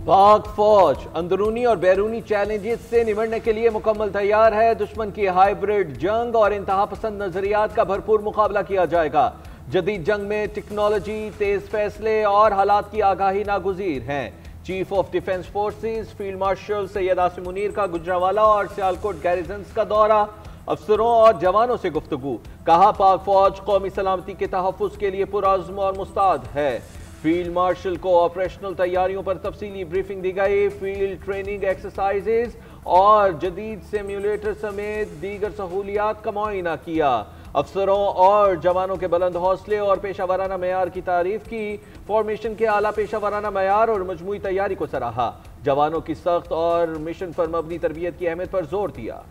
पाक फौज अंदरूनी और बैरूनी चैलेंजेस से निमटने के लिए मुकम्मल तैयार है। दुश्मन की हाइब्रिड जंग और इंतहा पसंद नजरियात का भरपूर मुकाबला किया जाएगा। जदीद जंग में टेक्नोलॉजी, तेज फैसले और हालात की आगाही नागुजीर हैं। Chief of defence forces field marshal Syed Asim Munir का गुजरांवाला और सियालकोट गैरिजन्स का दौरा, अफसरों और जवानों से गुफ्तगू। कहा, पाक फौज कौमी सलामती के तहफ़्फ़ुज़ के लिए पुरअज़्म और मुस्तैद है। फील्ड मार्शल को ऑपरेशनल तैयारियों पर तफसीली ब्रीफिंग दी गई। फील्ड ट्रेनिंग एक्सरसाइजेज और जदीद सिम्युलेटर समेत दीगर सहूलियात का मुआयना किया। अफसरों और जवानों के बुलंद हौसले और पेशा वाराना मयार की तारीफ की। फॉर्मेशन के आला पेशा वाराना मयार और मजमूई तैयारी को सराहा। जवानों की सख्त और मिशन पर मबनी तरबियत की अहमियत पर जोर दिया।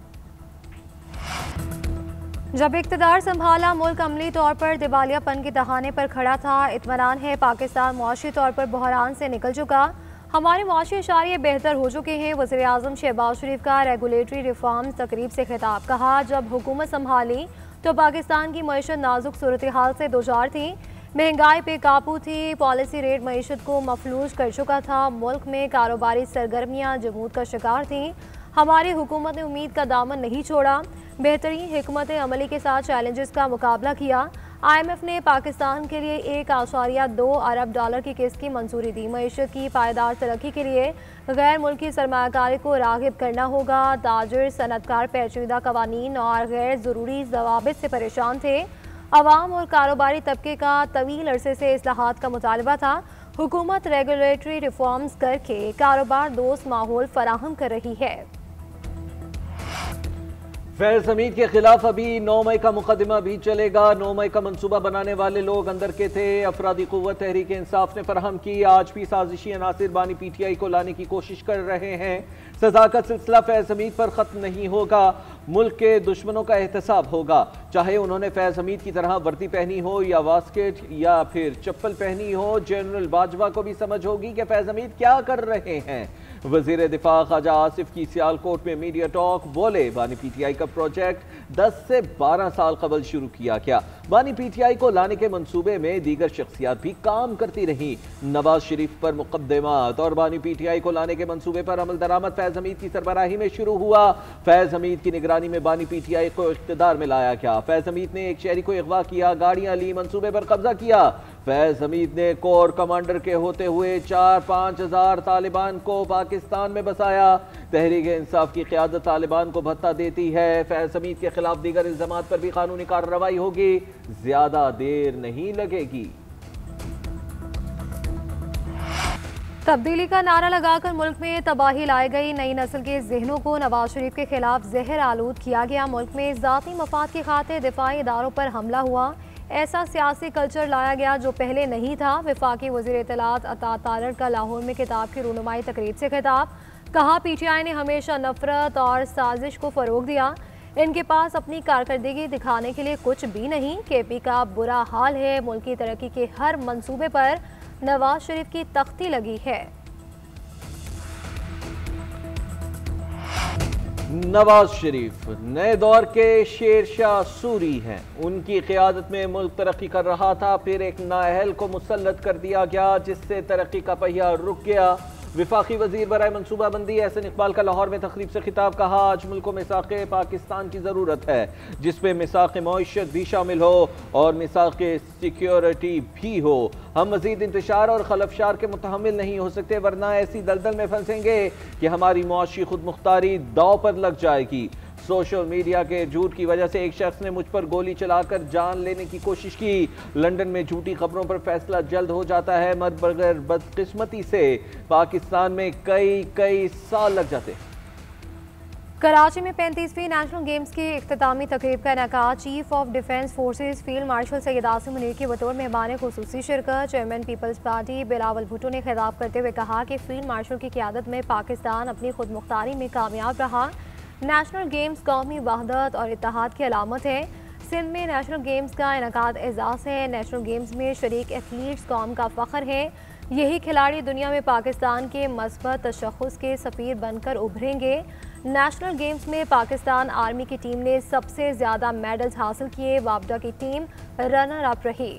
जब इक़्तिदार संभाला, मुल्क अमली तौर पर दिवालियापन के दहाने पर खड़ा था। इत्मीनान है, पाकिस्तान मुआशी तौर पर बहरान से निकल चुका। हमारे मुआशी इशारे बेहतर हो चुके हैं। वज़ीर आज़म शहबाज शरीफ का रेगुलेटरी रिफॉर्म तकरीब से खिताब। कहा, जब हुकूमत संभाली तो पाकिस्तान की मईशत नाजुक सूरत हाल से दोचार थी। महंगाई पे काबू थी। पॉलिसी रेट मईशत को मफलूज कर चुका था। मुल्क में कारोबारी सरगर्मियाँ जमूद का शिकार थीं। हमारी हुकूमत ने उम्मीद का दामन नहीं छोड़ा। बेहतरीन हिकमत अमली के साथ चैलेंजेस का मुकाबला किया। IMF ने पाकिस्तान के लिए $1.2 अरब की किस्त की मंजूरी दी। मईशत की पायदार तरक्की के लिए गैर मुल्की सरमायाकारी को राग़िब करना होगा। ताजिर सनतकार पेचीदा कवानीन और गैर ज़रूरी ज़वाबित से परेशान थे। अवाम और कारोबारी तबके का तवील अरसे से इस्लाहात का मुतालबा था। हुकूमत रेगुलेटरी रिफॉर्म्स करके कारोबार दोस्त माहौल फराहम कर रही है। फैज़ हमीद के खिलाफ अभी 9 मई का मुकदमा भी चलेगा। 9 मई का मंसूबा बनाने वाले लोग अंदर के थे। अफरादी कुव्वत तहरीक इंसाफ ने फराहम की। आज भी साजिशी अनासिर बानी PTI को लाने की कोशिश कर रहे हैं। सजा का सिलसिला फैज़ हमीद पर खत्म नहीं होगा। मुल्क के दुश्मनों का एहतसाब होगा, चाहे उन्होंने फैज़ हमीद की तरह वर्दी पहनी हो या वास्केट या फिर चप्पल पहनी हो। जनरल बाजवा को भी समझ होगी कि फैज़ हमीद क्या कर रहे हैं। वज़ीर दिफा ख्वाजा आसिफ की सियालकोट में मीडिया टॉक। बोले, बानी PTI का प्रोजेक्ट 10 से 12 साल कबल शुरू किया गया। बानी PTI को लाने के मंसूबे में दीगर शख्सियात भी काम करती रही। नवाज शरीफ पर मुकदमात और बानी PTI को लाने के मंसूबे पर अमल दरामद फैज़ हमीद की सरबराही में शुरू हुआ। फैज़ हमीद की निगरानी में बानी PTI को इख्तिदार में लाया गया। फैज़ हमीद ने एक शहरी को अगवा किया, गाड़ियां ली, मंसूबे पर कब्जा किया। फैज़ हमीद ने कोर कमांडर के होते हुए 4-5 हज़ार तालिबान को पाकिस्तान में बसाया। तहरीक इंसाफ की क़यादत तालिबान को भत्ता देती है। फैज़ हमीद के खिलाफ दीगर इल्ज़ामात पर भी कानूनी कार्रवाई होगी। ज्यादा देर नहीं लगेगी। तब्दीली का नारा लगाकर मुल्क में तबाही लाई गई। नई नस्ल के जहनों को नवाज शरीफ के खिलाफ जहर आलूद किया गया। मुल्क में ज़ाती मफाद की खातिर दिफाई इदारों पर हमला हुआ। ऐसा सियासी कल्चर लाया गया जो पहले नहीं था। वफाकी वज़ीर इत्तलात अता तारड़ का लाहौर में किताब की रूनुमाई तकरीब से खिताब। कहा, PTI ने हमेशा नफरत और साजिश को फ़रोग दिया। इनके पास अपनी कारकर्दगी दिखाने के लिए कुछ भी नहीं। KP का बुरा हाल है। मुल्क की तरक्की के हर मंसूबे पर नवाज शरीफ की तख्ती लगी है। नवाज शरीफ नए दौर के शेरशाह सूरी हैं। उनकी क़यादत में मुल्क तरक्की कर रहा था, फिर एक नाअहल को मुसल्लत कर दिया गया जिससे तरक्की का पहिया रुक गया। विफाकी वजीर बराए मनसूबाबंदी एहसन इकबाल का लाहौर में तकरीब से खिताब। कहा, आज मुल्क को मिसाक़ पाकिस्तान की ज़रूरत है, जिसमें मिसाक़ मईशत भी शामिल हो और मिसाक़ सिक्योरिटी भी हो। हम मज़ीद इंतशार और खलफशार के मुतहम्मिल नहीं हो सकते, वरना ऐसी दलदल में फंसेंगे कि हमारी मुआशी खुद मुख्तारी दाव पर लग जाएगी। सोशल मीडिया के झूठ की वजह से एक शख्स ने मुझ पर गोली चलाकर जान लेने की कोशिश की। लंदन में झूठी खबरों पर फैसला जल्द हो जाता है, मगर बगैर बदकिस्मती से पाकिस्तान में कई साल लग जाते हैं। कराची में 35वीं नेशनल गेम्स की इख्तितामी तकरीब का इनेकाद। Chief of defence forces field marshal Syed Asim Munir की बतौर मेहमान खुसूसी शिरकत। Chairman Peoples Party Bilawal Bhutto ने खिताब करते हुए कहा कि फील्ड मार्शल की क़यादत में पाकिस्तान अपनी खुद मुख्तारी में कामयाब रहा। नेशनल गेम्स कौमी वहदत और इत्तेहाद की अलामत है। सिंध में नेशनल गेम्स का इनेकाद एजाज़ है। नेशनल गेम्स में शरीक एथलीट्स कौम का फ़ख्र है। यही खिलाड़ी दुनिया में पाकिस्तान के मस्बत तशख़्ख़ुस के सफ़ीर बनकर उभरेंगे। नेशनल गेम्स में पाकिस्तान आर्मी की टीम ने सबसे ज़्यादा मेडल्स हासिल किए। वापडा की टीम रनर अप रही।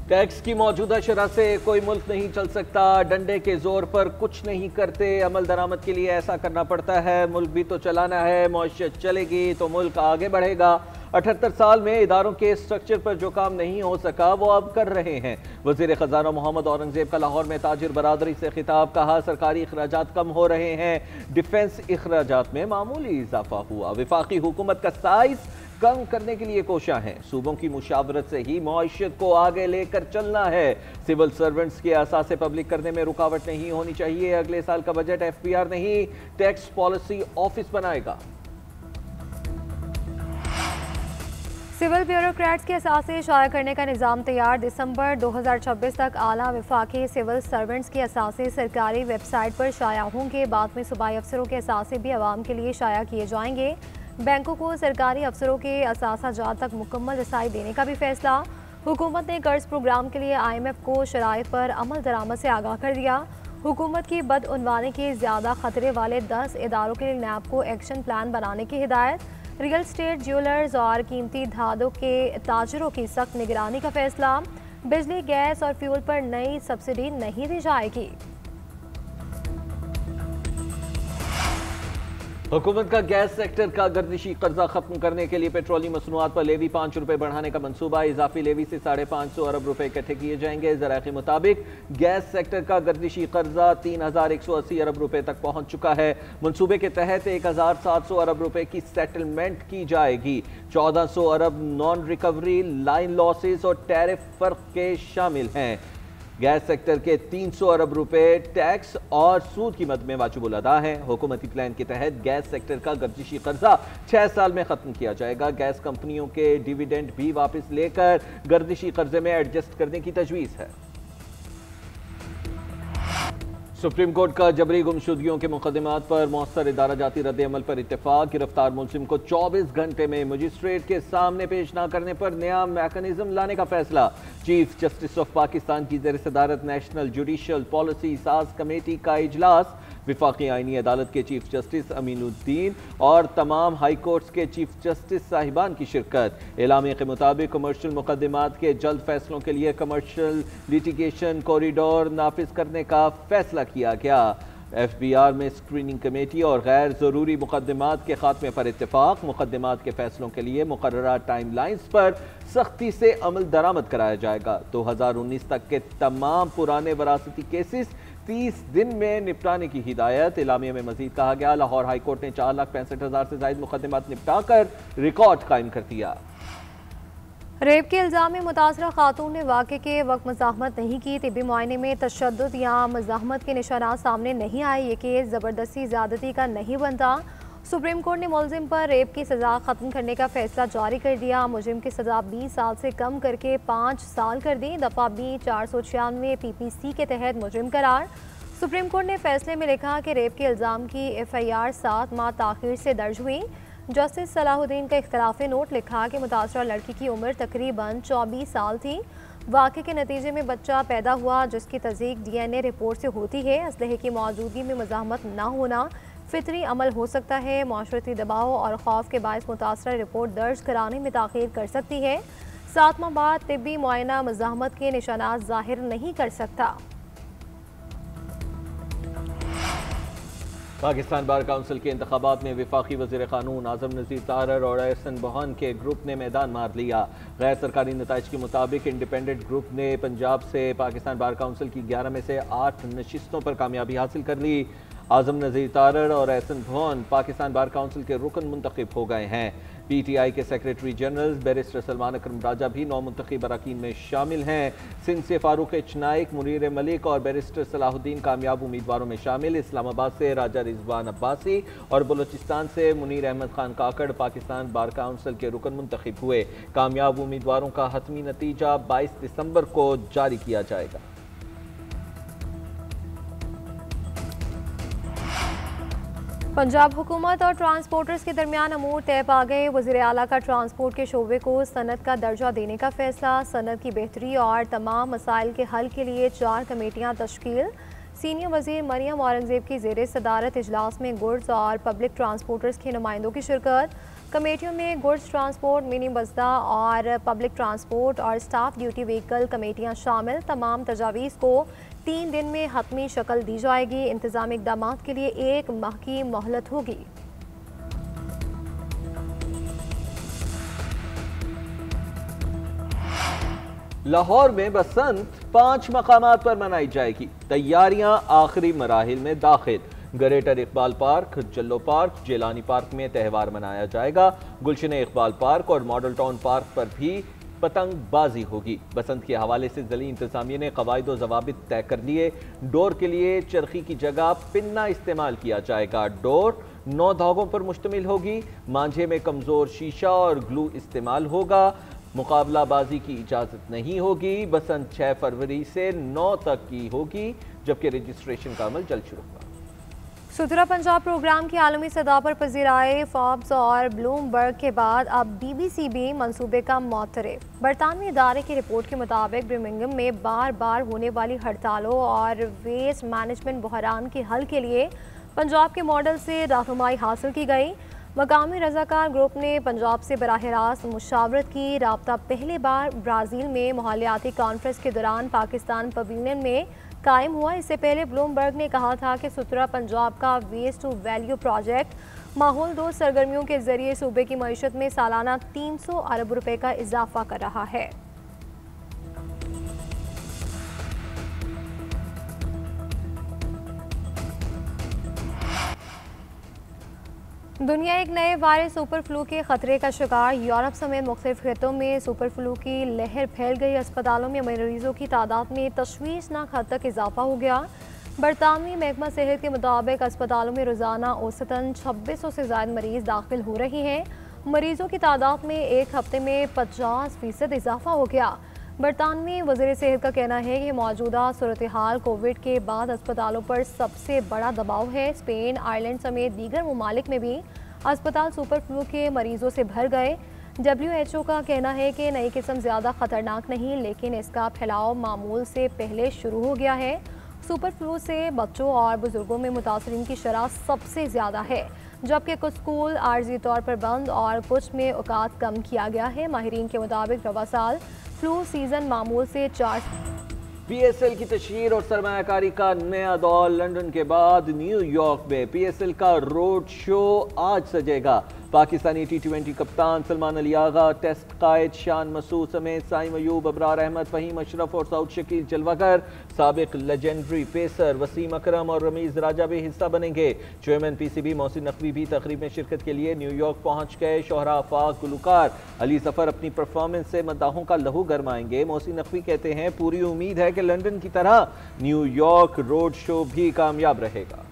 टैक्स की मौजूदा शरह से कोई मुल्क नहीं चल सकता, डंडे के जोर पर कुछ नहीं करते, अमल दरामद के लिए ऐसा करना पड़ता है। मुल्क भी तो चलाना है, मौशियत चलेगी तो मुल्क आगे बढ़ेगा। 78 साल में इदारों के स्ट्रक्चर पर जो काम नहीं हो सका वो अब कर रहे हैं। वजीर खजाना मोहम्मद औरंगजेब का लाहौर में ताजिर बरादरी से खिताब, कहा सरकारी अखराजात कम हो रहे हैं, डिफेंस अखराजात में मामूली इजाफा हुआ। वफाकी हुकूमत का साइज कम करने के लिए कोशिश है, सूबों की मुशावरत से ही मईशत को आगे लेकर चलना है। सिविल सर्वेंट्स के असासे पब्लिक करने में रुकावट नहीं होनी चाहिए। अगले साल का बजट FPR नहीं, टैक्स पॉलिसी ऑफिस बनाएगा। सिविल ब्यूरोक्रेट्स के असासे शाया करने का निज़ाम तैयार, दिसंबर 2026 तक आला वफाकी सिविल सर्वेंट्स के असासे सरकारी वेबसाइट पर शाया होंगे। बाद में सूबाई अफसरों के असासे भी आवाम के लिए शाया किए जाएंगे। बैंकों को सरकारी अफसरों के असासा जात तक मुकम्मल रसाई देने का भी फैसला। हुकूमत ने कर्ज प्रोग्राम के लिए IMF को शराइत पर अमल दरामद से आगाह कर दिया। हुकूमत की बदउनवानी के ज़्यादा खतरे वाले 10 इदारों के लिए NAB को एक्शन प्लान बनाने की हिदायत। रियल स्टेट, ज्वेलर्स और कीमती धातों के ताजरों की सख्त निगरानी का फैसला। बिजली, गैस और फ्यूल पर नई सब्सिडी नहीं दी जाएगी। हुकूमत का गैस सेक्टर का गर्दिशी कर्जा खत्म करने के लिए पेट्रोलियम मसनूआत पर लेवी 5 रुपए बढ़ाने का मंसूबा। इजाफी लेवी से 550 अरब रुपए इकट्ठे किए जाएंगे। ज़राए के मुताबिक गैस सेक्टर का गर्दिशी कर्जा 3180 अरब रुपए तक पहुंच चुका है। मंसूबे के तहत 1700 अरब रुपए की सेटलमेंट की जाएगी। 1400 अरब नॉन रिकवरी, लाइन लॉसेस और टैरिफ फर्क के शामिल हैं। गैस सेक्टर के 300 अरब रुपए टैक्स और सूद की मद में वाजिबुल अदा है। हुकूमती प्लान के तहत गैस सेक्टर का गर्दिशी कर्जा 6 साल में खत्म किया जाएगा। गैस कंपनियों के डिविडेंड भी वापस लेकर गर्दिशी कर्जे में एडजस्ट करने की तजवीज़ है। सुप्रीम कोर्ट का जबरी गुमशुदगियों के मुकदमात पर मौसर इदारा जाती रद्द अमल पर इत्तेफाक। गिरफ्तार मुलजिम को 24 घंटे में मजिस्ट्रेट के सामने पेश न करने पर नया मैकेनिज्म लाने का फैसला। चीफ जस्टिस ऑफ पाकिस्तान की ज़ेर सदारत नेशनल जुडिशल पॉलिसी साज कमेटी का इजलास। विफाकी आईनी अदालत के चीफ जस्टिस अमीनुद्दीन और तमाम हाई कोर्ट्स के चीफ जस्टिस साहिबान की शिरकत। एलामिया के मुताबिक कमर्शियल मुकदमात के जल्द फैसलों के लिए कमर्शियल लिटिगेशन कॉरिडोर नाफिज करने का फैसला किया गया। FBR में स्क्रीनिंग कमेटी और गैर ज़रूरी मुकदमात के खात्मे पर इत्तेफाक। मुकदमात के फैसलों के लिए मुकर्ररा टाइमलाइंस पर सख्ती से अमल दरामद कराया जाएगा। 2019 तक के तमाम पुराने वरासती केसेस 30 दिन में निपटाने की हिदायत। इलामिया में मजीद कहा गया, लाहौर हाई कोर्ट ने 4,65,000 से ज्यादा मुकदमात निपटाकर रिकॉर्ड कायम कर दिया। रेप के इल्ज़ाम में मुतासरा खातून ने वाक़े के वक्त मज़ाहमत नहीं की। तिब्बी मुआयने में तशद्दुद या मज़ाहमत के निशानात सामने नहीं आए। ये केस ज़बरदस्ती ज़्यादती का नहीं बनता। सुप्रीम कोर्ट ने मुलजिम पर रेप की सज़ा ख़त्म करने का फैसला जारी कर दिया। मुलजिम की सज़ा 20 साल से कम करके 5 साल कर दी। दफ़ा B 496 PPC के तहत मुजरिम करार। सुप्रीम कोर्ट ने फैसले में लिखा कि रेप के इल्ज़ाम की FIR 7 माह ताख़ीर से दर्ज हुई। जस्टिस सलाहुद्दीन का इख्तलाफी नोट लिखा कि मुतासरा लड़की की उम्र तकरीबन 24 साल थी। वाक़े के नतीजे में बच्चा पैदा हुआ जिसकी तस्दीक DNA रिपोर्ट से होती है। असलहे की मौजूदगी में मज़ाहमत न होना फितरी अमल हो सकता है। माशरती दबाव और खौफ के बायस मुतासरा रिपोर्ट दर्ज कराने में ताख़ीर कर सकती है। 7 माह बाद तिब्बी मुआयना मज़ाहमत के निशानात ज़ाहिर नहीं कर सकता। पाकिस्तान बार काउंसिल के इंतखाबात में वफाकी वज़ीर क़ानून आज़म नज़ीर तारर और एहसन बोहान के ग्रुप ने मैदान मार लिया। गैर सरकारी नताइज के मुताबिक इंडिपेंडेंट ग्रुप ने पंजाब से पाकिस्तान बार काउंसिल की 11 में से 8 नशिस्तों पर कामयाबी हासिल कर ली। आज़म नज़ीर तारर और एहसन बोहान पाकिस्तान बार काउंसिल के रुकन मुंतखब हो गए हैं। PTI के सेक्रेटरी जनरल बैरिस्टर सलमान अकरम राजा भी नौ मुंतखब अरकान में शामिल हैं। सिंध से फारूक एच नाइक, मुनीर मलिक और बैरिस्टर सलाहुद्दीन कामयाब उम्मीदवारों में शामिल। इस्लामाबाद से राजा रिजवान अब्बासी और बलोचिस्तान से मुनीर अहमद खान काकड़ पाकिस्तान बार काउंसिल के रुकन मुंतखब हुए। कामयाब उम्मीदवारों का हतमी नतीजा 22 दिसंबर को जारी किया जाएगा। पंजाब हुकूमत और ट्रांसपोर्टर्स के दरमियान अमूर तय पा गए। वज़ीर आला का ट्रांसपोर्ट के शोबे को सनत का दर्जा देने का फैसला। सनत की बेहतरी और तमाम मसाइल के हल के लिए 4 कमेटियाँ तश्कील। सीनियर वज़ीर मरियम औरंगजेब की ज़ेर सदारत इजलास में गुड्स और पब्लिक ट्रांसपोर्टर्स के नुमाइंदों की शिरकत। कमेटियों में गुड्स ट्रांसपोर्ट, मिनी बसदा और पब्लिक ट्रांसपोर्ट और स्टाफ ड्यूटी व्हीकल कमेटियां शामिल। तमाम तजावीज़ को 3 दिन में हतमी शक्ल दी जाएगी। इंतजामी इक़दामात के लिए 1 माह की मोहलत होगी। लाहौर में बसंत 5 मकामात पर मनाई जाएगी। तैयारियां आखिरी मराहिल में दाखिल। Greater Iqbal park, जल्लो park, Jilani park में त्यौहार मनाया जाएगा। गुलशन इकबाल पार्क और मॉडल टाउन पार्क पर भी पतंगबाजी होगी। बसंत के हवाले से ज़िली इंतजामिया ने कवायद व ज़वाबित तय कर लिए। डोर के लिए चरखी की जगह पिन्ना इस्तेमाल किया जाएगा। डोर 9 धागों पर मुश्तमिल होगी। मांझे में कमज़ोर शीशा और ग्लू इस्तेमाल होगा। मुकाबलाबाजी की इजाज़त नहीं होगी। बसंत 6 फरवरी से 9 तक की होगी, जबकि रजिस्ट्रेशन का अमल जल्द शुरू होगा। सुथरा पंजाब प्रोग्राम की आलमी सतह पर पजीर आए फॉर्ब्स और ब्लूमबर्ग के बाद अब BBC भी मंसूबे का मोतरफ। बरतानवी इदारे की रिपोर्ट के मुताबिक बर्मिंघम में बार बार होने वाली हड़तालों और वेस्ट मैनेजमेंट बहरान के हल के लिए पंजाब के मॉडल से रहनुमाई हासिल की गई। मकामी रजाकार ग्रुप ने पंजाब से बराह रास्त मुशावरत की। राब्ता पहली बार ब्राज़ील में माहौलियाती कॉन्फ्रेंस के दौरान पाकिस्तान पवेलियन में कायम हुआ। इससे पहले ब्लूमबर्ग ने कहा था कि सुथरा पंजाब का वेस्ट टू वैल्यू प्रोजेक्ट माहौल दोस्त सरगर्मियों के जरिए सूबे की मईशत में सालाना 300 अरब रुपए का इजाफा कर रहा है। दुनिया एक नए वायरस सुपर फ्लू के खतरे का शिकार। यूरोप समेत मुख्तलिफ खित्तों में सुपर फ्लू की लहर फैल गई। अस्पतालों में मरीजों की तादाद में तशवीशनाक हद तक इजाफा हो गया। बरतानवी महकमा सेहत के मुताबिक अस्पतालों में रोजाना औसतन 2600 से ज़्यादा मरीज दाखिल हो रहे हैं। मरीजों की तादाद में एक हफ्ते में 50% इजाफा हो गया। बरतानवी वज़ीर सेहत का कहना है कि मौजूदा सूरत हाल कोविड के बाद अस्पतालों पर सबसे बड़ा दबाव है। स्पेन, आयरलैंड समेत दीगर ममालिक में भी अस्पताल सुपर फ्लू के मरीजों से भर गए। WHO का कहना है कि नई किस्म ज़्यादा ख़तरनाक नहीं, लेकिन इसका फैलाव मामूल से पहले शुरू हो गया है। सुपर फ्लू से बच्चों और बुजुर्गों में मुतासरीन की शरह सबसे ज़्यादा है, जबकि कुछ स्कूल आर्जी तौर पर बंद और कुछ में औकात कम किया गया है। माहिरीन के मुताबिक रवा साल फ्लू सीजन मामूल से 4 PSL की तशहीर और सरमायाकारी का नया दौर। लंदन के बाद न्यूयॉर्क में PSL का रोड शो आज सजेगा। पाकिस्तानी T20 कप्तान सलमान अली आगा, टेस्ट कायद शान मसूद समेत साइम अयूब, अबरार अहमद, फहीम अशरफ और सऊद शकील जलवागर, साबिक लेजेंडरी पेसर वसीम अकरम और रमीज राजा भी हिस्सा बनेंगे। चेयरमैन PCB मोहसिन नकवी भी तकरीब में शिरकत के लिए न्यूयॉर्क पहुंच गए। शोहरा, आफाक, गुलकार अली सफर अपनी परफॉर्मेंस से मद्दाहों का लहू गरमाएंगे। मोहसिन नकवी कहते हैं पूरी उम्मीद है कि लंदन की तरह न्यूयॉर्क रोड शो भी कामयाब रहेगा।